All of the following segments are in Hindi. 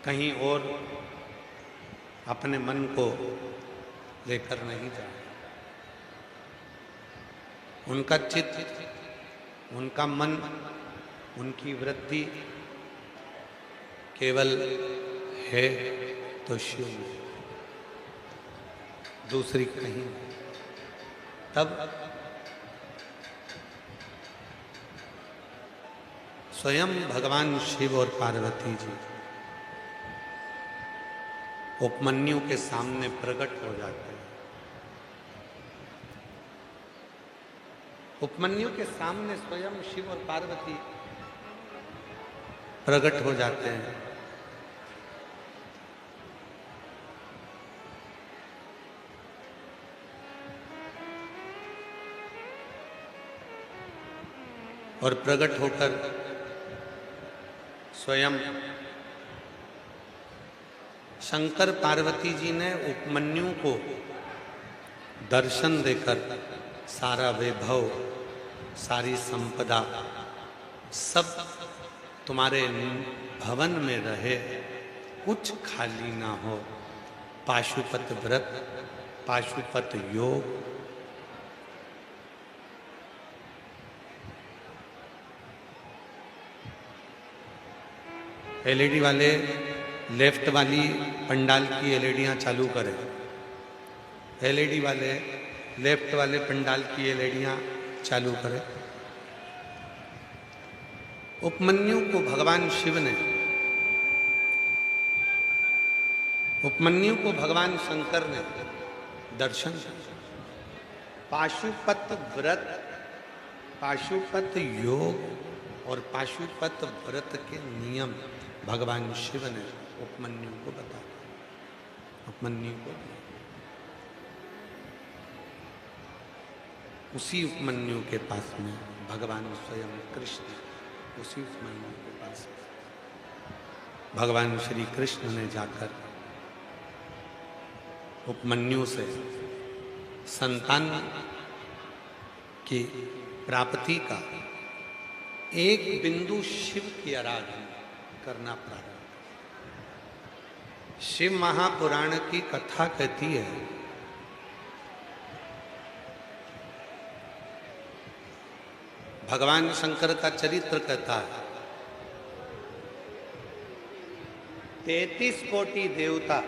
कहीं और अपने मन को लेकर नहीं जाए। उनका चित्त, उनका मन, उनकी वृत्ति केवल है तो शिव में, दूसरी कहीं नहीं। तब स्वयं भगवान शिव और पार्वती जी उपमन्यु के सामने प्रकट हो जाते हैं। उपमन्यु के सामने स्वयं शिव और पार्वती प्रकट हो जाते हैं। और प्रकट होकर स्वयं शंकर पार्वती जी ने उपमन्यु को दर्शन देकर सारा वैभव, सारी संपदा सब तुम्हारे भवन में रहे, कुछ खाली ना हो। पाशुपत व्रत, पाशुपत योग, एलईडी वाले लेफ्ट वाली पंडाल की एलईडियां चालू करें। एलईडी वाले लेफ्ट वाले पंडाल की एलईडियां चालू करें। उपमन्यु को भगवान शिव ने, उपमन्यु को भगवान शंकर ने दर्शन दिया। पाशुपत व्रत, पाशुपत योग और पाशुपत व्रत के नियम भगवान शिव ने उपमन्यु को बताया। उपमन्यु को उसी उपमन्यु के पास में भगवान स्वयं कृष्ण, उसी उपमन्यु के पास भगवान श्री कृष्ण ने जाकर उपमन्यु से संतान की प्राप्ति का एक बिंदु शिव की आराधना करना प्रारंभ। शिव महापुराण की कथा कहती है, भगवान शंकर का चरित्र कहता है, 33 कोटि देवता,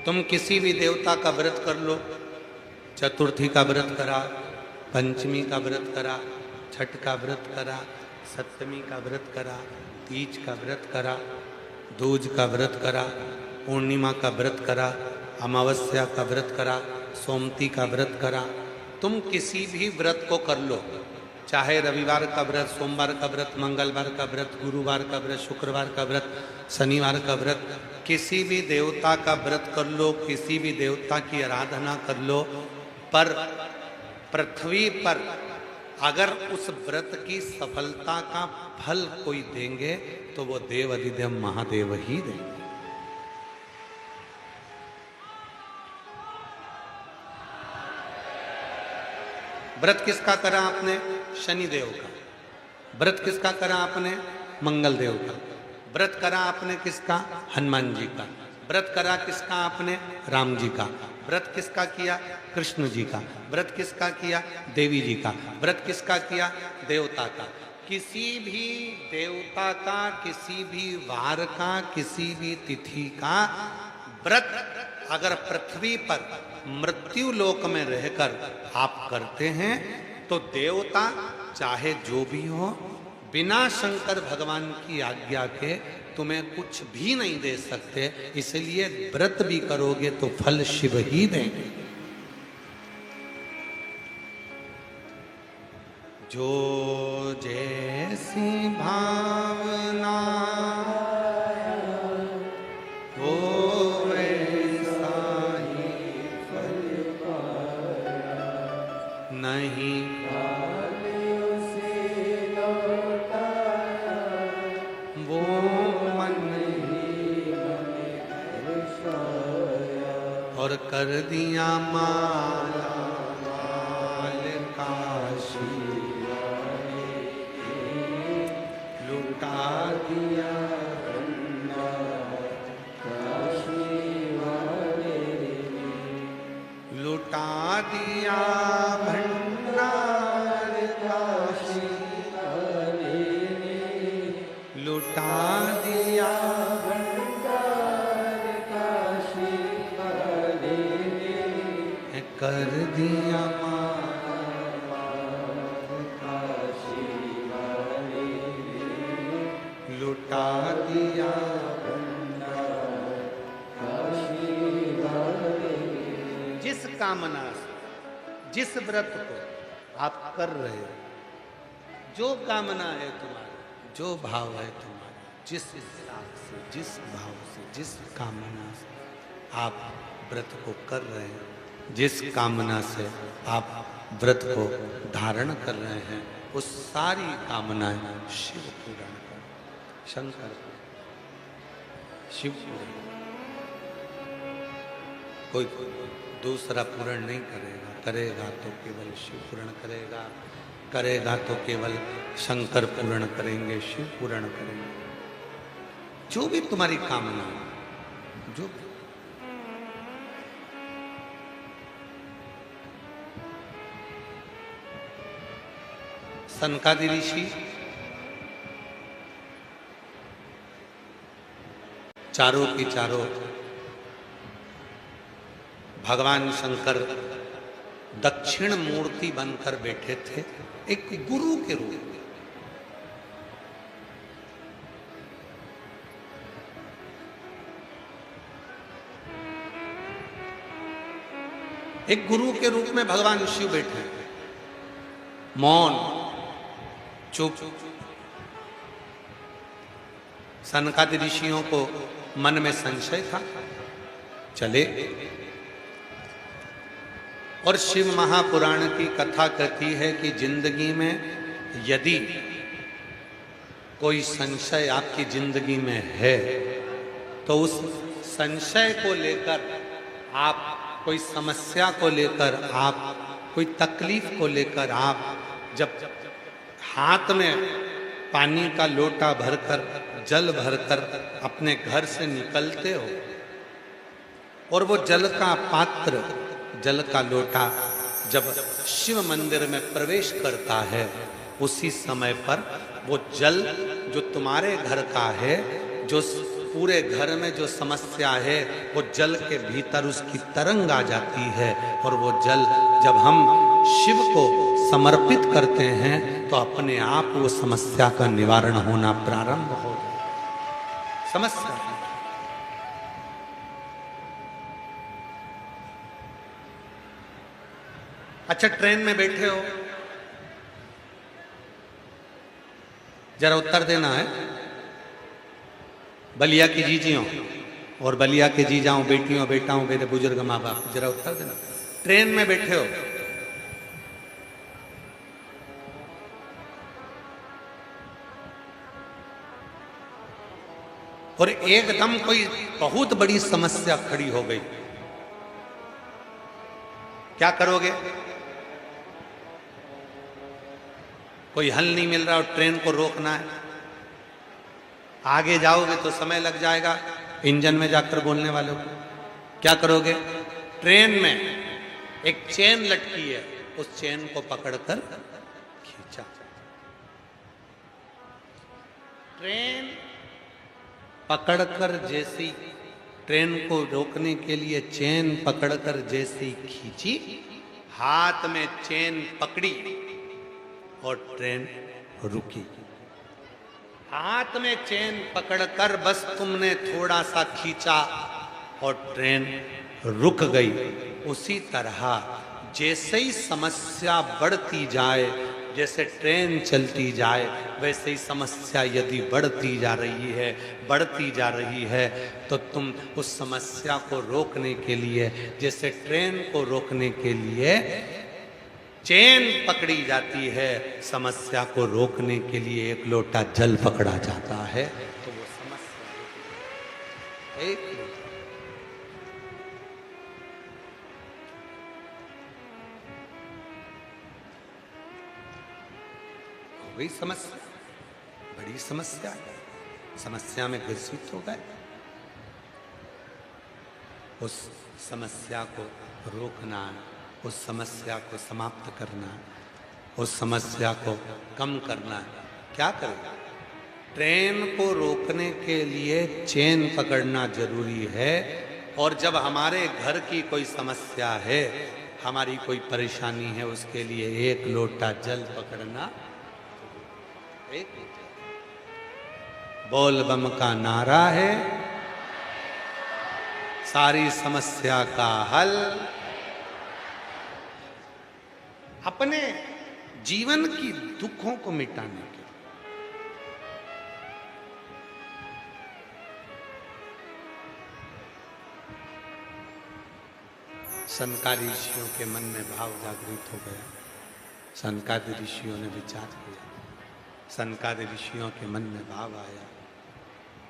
तुम किसी भी देवता का व्रत कर लो, चतुर्थी का व्रत करा, पंचमी का व्रत करा, छठ का व्रत करा, सप्तमी का व्रत करा, तीज का व्रत करा, दूज का व्रत करा, पूर्णिमा का व्रत करा, अमावस्या का व्रत करा, सोमती का व्रत करा, तुम किसी भी व्रत को कर लो, चाहे रविवार का व्रत, सोमवार का व्रत, मंगलवार का व्रत, गुरुवार का व्रत, शुक्रवार का व्रत, शनिवार का व्रत, किसी भी देवता का व्रत कर लो, किसी भी देवता की आराधना कर लो, पर पृथ्वी पर अगर उस व्रत की सफलता का फल कोई देंगे तो वो देव अधिदेव महादेव ही देंगे। व्रत किसका करा आपने? शनिदेव का। व्रत किसका करा आपने? मंगल देव का। व्रत करा आपने किसका? हनुमान जी का। व्रत करा किसका आपने? राम जी का। व्रत किसका किया? कृष्ण जी का। व्रत किसका किया? देवी जी का। व्रत किसका किया? देवता का। किसी भी देवता का, किसी भी वार का, किसी भी तिथि का व्रत अगर पृथ्वी पर मृत्यु लोक में रहकर आप करते हैं तो देवता चाहे जो भी हो, बिना शंकर भगवान की आज्ञा के तुम्हें कुछ भी नहीं दे सकते। इसलिए व्रत भी करोगे तो फल शिव ही देंगे। जो जैसी भावना वो वैसा ही फल पाया, नहीं वो मन ही और कर दिया माला माल काशी लुटा दिया लुटा दिया भंडार काशी वाले ने, लुटा दिया भंडार काशी वाले ने, कर दिया काशी वाले ने, लुटा दिया काशी वाले ने। जिस कामना से, जिस व्रत को आप कर रहे हो, जो कामना है तुम्हारी, जो भाव है तुम्हारा, जिस हिसाब से, जिस भाव से, जिस कामना से आप व्रत को कर रहे हैं, जिस कामना से आप व्रत को धारण कर रहे हैं, उस सारी कामनाएं शिव पूर्ण कर, शंकर शिव पूर्ण, कोई दूसरा पूर्ण नहीं करेगा, करेगा तो केवल शिव पूर्ण करेगा, करेगा तो केवल शंकर पूर्ण करेंगे, शिव पूर्ण करेंगे। जो भी तुम्हारी कामना है, जो भी। सनकादि ऋषि चारों की चारों भगवान शंकर दक्षिण मूर्ति बनकर बैठे थे, एक गुरु के रूप में। एक गुरु के रूप में भगवान शिव बैठे, मौन, चुप। सनकादि ऋषियों को मन में संशय था, चले। और शिव महापुराण की कथा कहती है कि जिंदगी में यदि कोई संशय आपकी जिंदगी में है, तो उस संशय को लेकर आप, कोई समस्या को लेकर आप, कोई तकलीफ को लेकर आप जब हाथ में पानी का लोटा भरकर, जल भरकर अपने घर से निकलते हो, और वो जल का पात्र, जल का लोटा जब शिव मंदिर में प्रवेश करता है, उसी समय पर वो जल जो तुम्हारे घर का है, जो पूरे घर में जो समस्या है, वो जल के भीतर उसकी तरंग आ जाती है। और वो जल जब हम शिव को समर्पित करते हैं, तो अपने आप वो समस्या का निवारण होना प्रारंभ हो जाए। समस्या अच्छा, ट्रेन में बैठे हो, जरा उत्तर देना है। बलिया की जीजियों और बलिया के जीजाओं, बेटियों, बेटाओं, मेरे बुजुर्ग माँ बाप, जरा उत्तर देना। ट्रेन में बैठे हो और एकदम कोई बहुत बड़ी समस्या खड़ी हो गई, क्या करोगे? कोई हल नहीं मिल रहा और ट्रेन को रोकना है। आगे जाओगे तो समय लग जाएगा इंजन में जाकर बोलने वालों को। क्या करोगे? ट्रेन में एक चेन लटकी है, उस चेन को पकड़कर खींचा। ट्रेन पकड़कर जैसी, ट्रेन को रोकने के लिए चेन पकड़कर जैसी खींची, हाथ में चेन पकड़ी और ट्रेन रुकी। हाथ में चेन पकड़कर बस तुमने थोड़ा सा खींचा और ट्रेन रुक गई। उसी तरह जैसे ही समस्या बढ़ती जाए, जैसे ट्रेन चलती जाए, वैसे ही समस्या यदि बढ़ती जा रही है, बढ़ती जा रही है, तो तुम उस समस्या को रोकने के लिए, जैसे ट्रेन को रोकने के लिए चेन पकड़ी जाती है, समस्या को रोकने के लिए एक लोटा जल पकड़ा जाता है, तो वो समस्या एक वही समस्या, बड़ी समस्या है। समस्या में ग्रसित हो गए। उस समस्या को रोकना, उस समस्या को समाप्त करना, उस समस्या को कम करना। क्या करें? ट्रेन को रोकने के लिए चेन पकड़ना जरूरी है, और जब हमारे घर की कोई समस्या है, हमारी कोई परेशानी है, उसके लिए एक लोटा जल पकड़ना। एक बोल बम का नारा है, सारी समस्या का हल। अपने जीवन की दुखों को मिटाने के सनकादि ऋषियों के मन में भाव जागृत हो गया। सनकादि ऋषियों ने विचार किया, सनकादि ऋषियों के मन में भाव आया।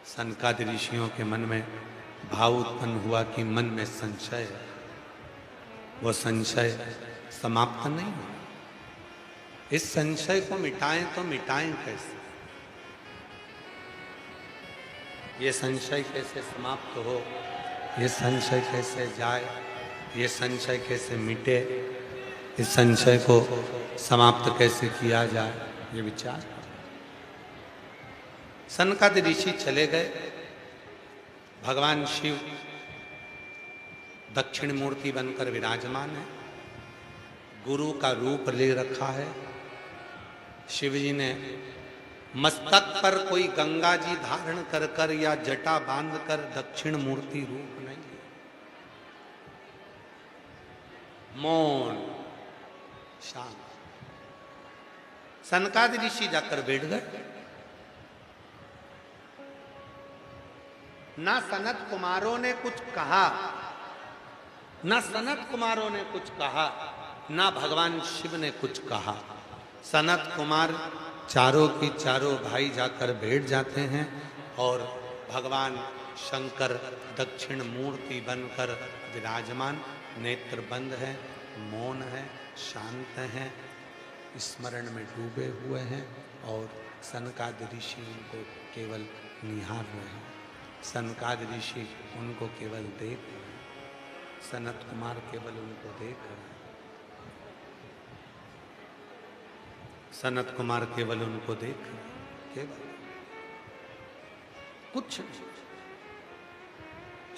सनकादि ऋषियों के मन में भाव उत्पन्न हुआ कि मन में संशय है, वो संशय समाप्त नहीं हो। इस संशय को मिटाएं तो मिटाएं कैसे? ये संशय कैसे समाप्त हो, ये संशय कैसे जाए, ये संशय कैसे मिटे, इस संशय को समाप्त कैसे किया जाए, ये विचार। सनकादि ऋषि चले गए। भगवान शिव दक्षिण मूर्ति बनकर विराजमान है, गुरु का रूप ले रखा है। शिव जी ने मस्तक पर कोई गंगा जी धारण कर कर या जटा बांध कर दक्षिण मूर्ति रूप नहीं है। मौन शांत। सनकादि ऋषि जाकर बैठ गए। ना सनत कुमारों ने कुछ कहा, ना सनत कुमारों ने कुछ कहा, ना भगवान शिव ने कुछ कहा। सनत कुमार चारों की चारों भाई जाकर बैठ जाते हैं, और भगवान शंकर दक्षिण मूर्ति बनकर विराजमान, नेत्र बंद है, मौन है, शांत हैं, स्मरण में डूबे हुए हैं, और सनकादि ऋषि उनको केवल निहार रहे हैं। सनकादि ऋषि उनको केवल देख रहे हैं, सनत कुमार केवल उनको देख रहे हैं, सनत कुमार केवल उनको देख रहे हैं, केवल कुछ नहीं।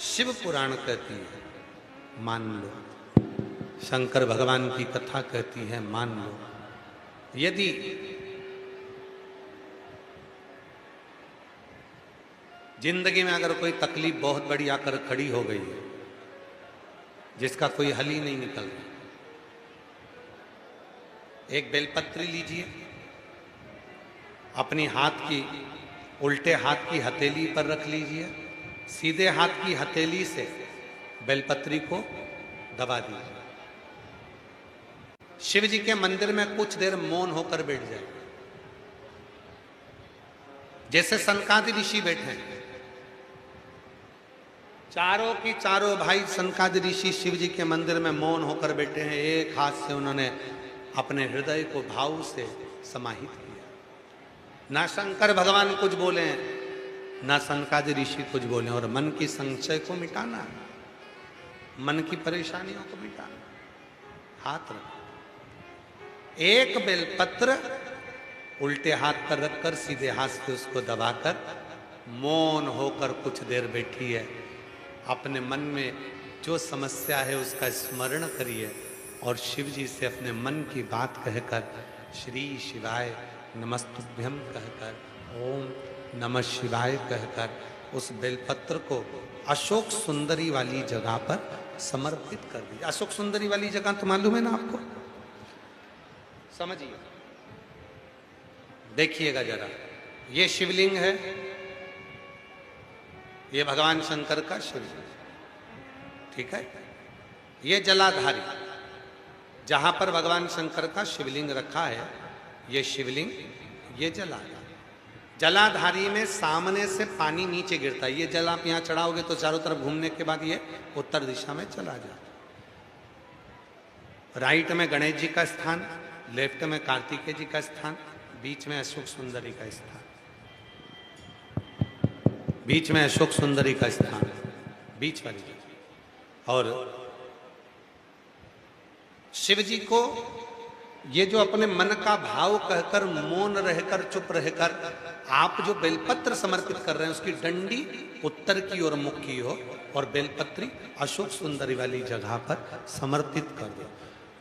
शिव पुराण कहती है मान लो, शंकर भगवान की कथा कहती है मान लो। यदि जिंदगी में अगर कोई तकलीफ बहुत बड़ी आकर खड़ी हो गई है, जिसका कोई हल ही नहीं निकल रहा, एक बेलपत्री लीजिए, अपनी हाथ की उल्टे हाथ की हथेली पर रख लीजिए, सीधे हाथ की हथेली से बेलपत्री को दबा दीजिए। शिव जी के मंदिर में कुछ देर मौन होकर बैठ जाए, जैसे सनकादि ऋषि बैठे हैं। चारों की चारों भाई सनकादि ऋषि शिव जी के मंदिर में मौन होकर बैठे हैं। एक हाथ से उन्होंने अपने हृदय को भाव से समाहित किया। ना शंकर भगवान कुछ बोले, ना सनकादि ऋषि कुछ बोले, और मन की संशय को मिटाना, मन की परेशानियों को मिटाना। हाथ रखो, एक बेलपत्र उल्टे हाथ पर रखकर सीधे हाथ से उसको दबाकर मौन होकर कुछ देर बैठी है। अपने मन में जो समस्या है उसका स्मरण करिए, और शिव जी से अपने मन की बात कहकर श्री शिवाय नमस्तुभ्यम कहकर, ओम नमः शिवाय कहकर उस बेलपत्र को अशोक सुंदरी वाली जगह पर समर्पित कर दीजिए। अशोक सुंदरी वाली जगह तो मालूम है ना आपको, समझिए, देखिएगा जरा। ये शिवलिंग है, ये भगवान शंकर का शिवलिंग, ठीक है। ये जलाधारी, जहां पर भगवान शंकर का शिवलिंग रखा है, ये शिवलिंग, ये जलाधारी। जलाधारी में सामने से पानी नीचे गिरता है। ये जल आप यहां चढ़ाओगे तो चारों तरफ घूमने के बाद ये उत्तर दिशा में चला जाता। राइट में गणेश जी का स्थान, लेफ्ट में कार्तिकेय जी का स्थान, बीच में अशोक सुंदरी का स्थान। बीच में अशोक सुंदरी का स्थान है, बीच वाली जगह। और शिव जी को ये जो अपने मन का भाव कहकर मौन रहकर चुप रहकर आप जो बेलपत्र समर्पित कर रहे हैं उसकी डंडी उत्तर की ओर मुख की हो और बेलपत्री अशोक सुंदरी वाली जगह पर समर्पित कर दो।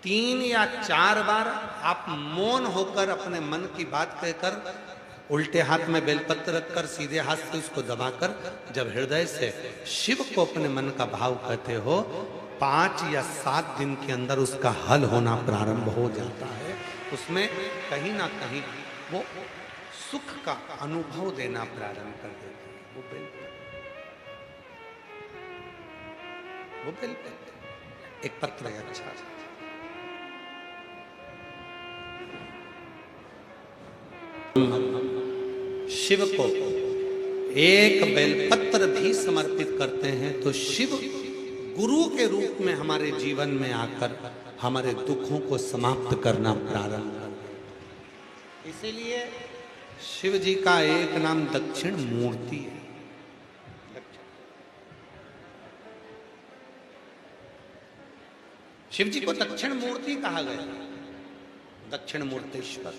3 या 4 बार आप मौन होकर अपने मन की बात कहकर उल्टे हाथ में बेलपत्र रखकर सीधे हाथ से उसको दबाकर जब हृदय से शिव को अपने मन का भाव कहते हो, 5 या 7 दिन के अंदर उसका हल होना प्रारंभ हो जाता है। उसमें कहीं ना कहीं वो सुख का अनुभव देना प्रारंभ कर देता है। वो बेलपत्र एक पत्र है अच्छा। शिव को एक बेलपत्र भी समर्पित करते हैं तो शिव गुरु के रूप में हमारे जीवन में आकर हमारे दुखों को समाप्त करना प्रारंभ कर। इसीलिए शिव जी का एक नाम दक्षिण मूर्ति है। शिव जी को दक्षिण मूर्ति कहा गया, दक्षिण मूर्तेश्वर।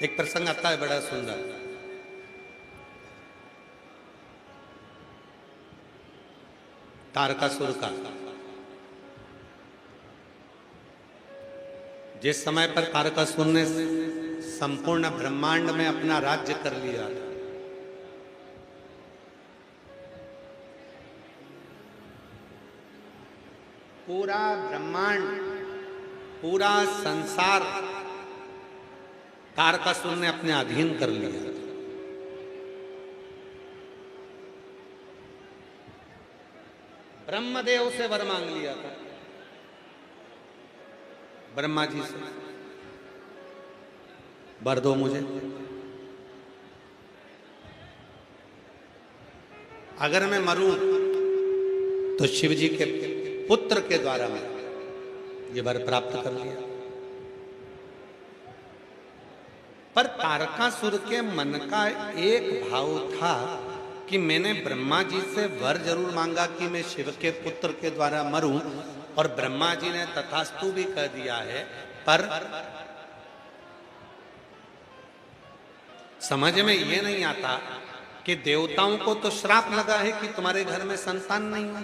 एक प्रसंग आता है बड़ा सुंदर। तारकासुर का जिस समय पर तारकासुर ने संपूर्ण ब्रह्मांड में अपना राज्य कर लिया था, पूरा ब्रह्मांड पूरा संसार तारकासुर ने अपने अधीन कर लिया। ब्रह्मदेव से वर मांग लिया था, ब्रह्मा जी से वर दो मुझे, अगर मैं मरूं तो शिव जी के पुत्र के द्वारा मैं ये वर प्राप्त कर लिया। पर तारकासुर के मन का एक भाव था कि मैंने ब्रह्मा जी से वर जरूर मांगा कि मैं शिव के पुत्र के द्वारा मरूं, और ब्रह्मा जी ने तथास्तु भी कह दिया है, पर समझ में ये नहीं आता कि देवताओं को तो श्राप लगा है कि तुम्हारे घर में संतान नहीं है।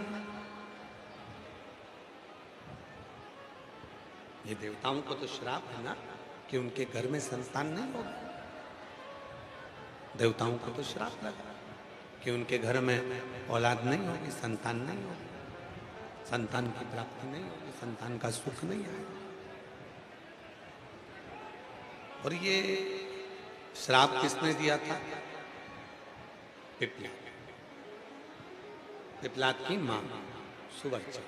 ये देवताओं को तो श्राप है ना कि उनके घर में संतान नहीं होगा। देवताओं को तो श्राप लगा कि उनके घर में औलाद नहीं होगी, संतान नहीं होगी, संतान की प्राप्ति नहीं होगी, संतान का सुख नहीं आएगा। और ये श्राप किसने दिया था? पिपलाद, पिपलाद की मां सुवर्चा,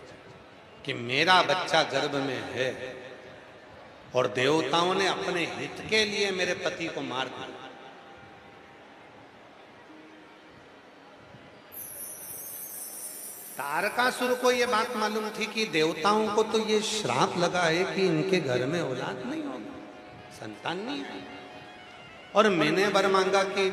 कि मेरा बच्चा गर्भ में है और देवताओं ने अपने हित के लिए मेरे पति को मार दिया। तारकासुर को यह बात मालूम थी कि देवताओं को तो ये श्राप लगा है कि इनके घर में औलाद नहीं होगी, संतान नहीं है, और मैंने वर मांगा कि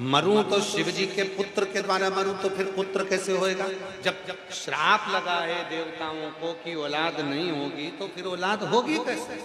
मरूं तो शिव जी के पुत्र के द्वारा मरूं, तो फिर पुत्र कैसे होएगा? जब श्राप लगा है देवताओं को कि औलाद नहीं होगी, तो फिर औलाद होगी कैसे?